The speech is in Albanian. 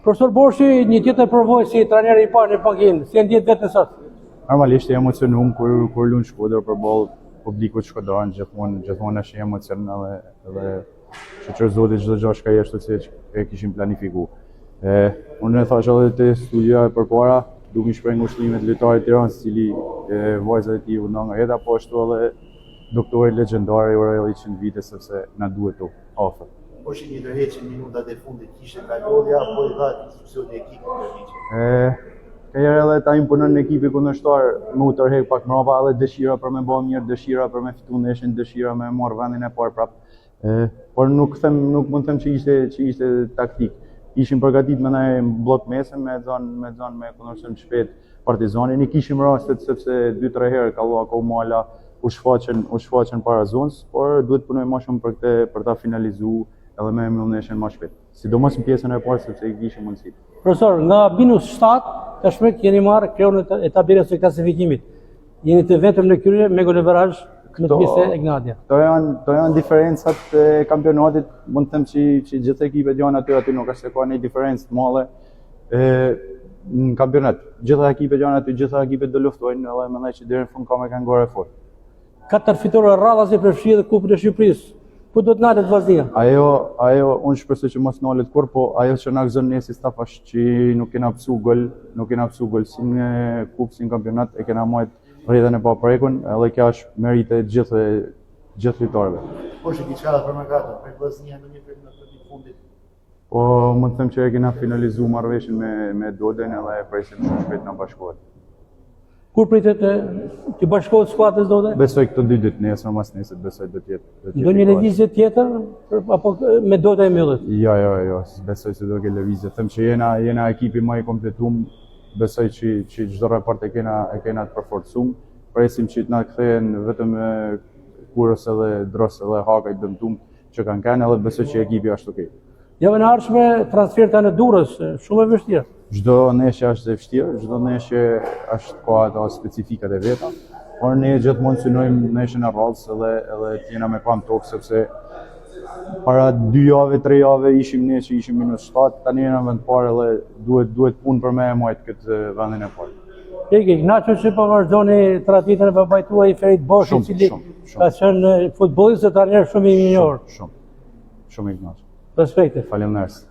Profesor Borshi, një tjetër përvojë si trajneri i parë në Pakinë, si e ndjet vetë sot? Normalisht e emocionuar kur lunë Shkodër për ballë publikut shkodranë, gjithmonë është emocion edhe shoqër Zotit çdo gjë shka jeshtë se e kishim planifikuar. Unë e thash edhe te studia e përpara, duke shpreh ngushëllimet lojtarit Tiranës, i cili vajza e tij u nda nga jeta, po ashtu edhe doktori legjendar Aureli Çinvite, sepse na duhet tu afër. Po shi një ndërheqje në minutat e fundit kishte kalodhja apo i dha instruksioni ekipit ndërheqje? Ka edhe ta imponon në ekipi kundërshtar me u tërheq pak mbrapa, edhe dëshira për me bë mirë, dëshira për me fitu ndeshjen, dëshira me marr vendin e parë prap. Por nuk mund të them që ishte taktik. Ishim përgatitur me një blok mesëm me kundërshtim shpejt Partizanin. I kishim rastet sepse 2-3 herë kallua Komala u shfaqen para zonës, por duhet punojmë më shumë për ta finalizuar edhe me mbyll ndeshjen më shpejt. Sidomos në pjesën e parë sepse i kishim mundësi. Profesor, nga -7 tashmë keni marrë kreun e tabelës së klasifikimit. Jeni të vetëm në krye me golevarazh në pjesë e Ignatia. To janë diferencat e kampionatit, mund të them që gjithë ekipet janë aty nuk është se ka një diferencë të madhe në kampionat. Gjitha ekipet janë aty, gjitha ekipet do luftojnë edhe mendoj që deri në fund ka me kanë gore fort. 4 fitore radhazi përfshi dhe Kupën e Shqipërisë. Ku do të nalet vazhdia? Ajo unë shpresoj që mos nalet kur, po ajo që na gëzon ne si staf është që nuk kena psu gol si në kupë, si në kampionat, e kena marrë rrjedhën e paprekun, edhe kjo është merite e gjithë lojtarëve. Po shi diçka për mëkatën, për Vllaznia në një periudhë të fundit. Po mund të them që e kena finalizuar marrëveshjen me Doden edhe e presim shumë shpejt na bashkohet. Kur pritet të bashkohet skuadra Doden? Besoj këto 2 ditë, nesër mas nesër besoj do të jetë. Ndonjë lëvizje tjetër apo me Doden e mbyllet? Jo, besoj se do të ketë lëvizje. Them që jena ekipi më i kompletuar. Besoj që çdo raport e kena të përforcuar. Presim që të na kthehen vetëm Kurës edhe Dros edhe Hakaj dëmtuar që kanë kanë, edhe besoj që ekipi është okay. Javën e ardhshme transferta në Durrës, shumë e vështirë. Çdo ndeshje është e vështirë, çdo ndeshje ka ato specifikat e veta, por ne gjithmonë synojmë ndeshjen e rradhës edhe të jena me kam tokë, sepse para 2 javë, 3 javë ishim ne që ishim -7, tani jena në vend parë edhe duhet punë për me e majtë këtë vendin e parë. Ignacio që po vazhdoni traditën e babait tuaj Ferit Boshi, i cili ka qenë futbollist dhe trajner shumë i mirë. Shumë Ignacio. Respekte. Faleminderit.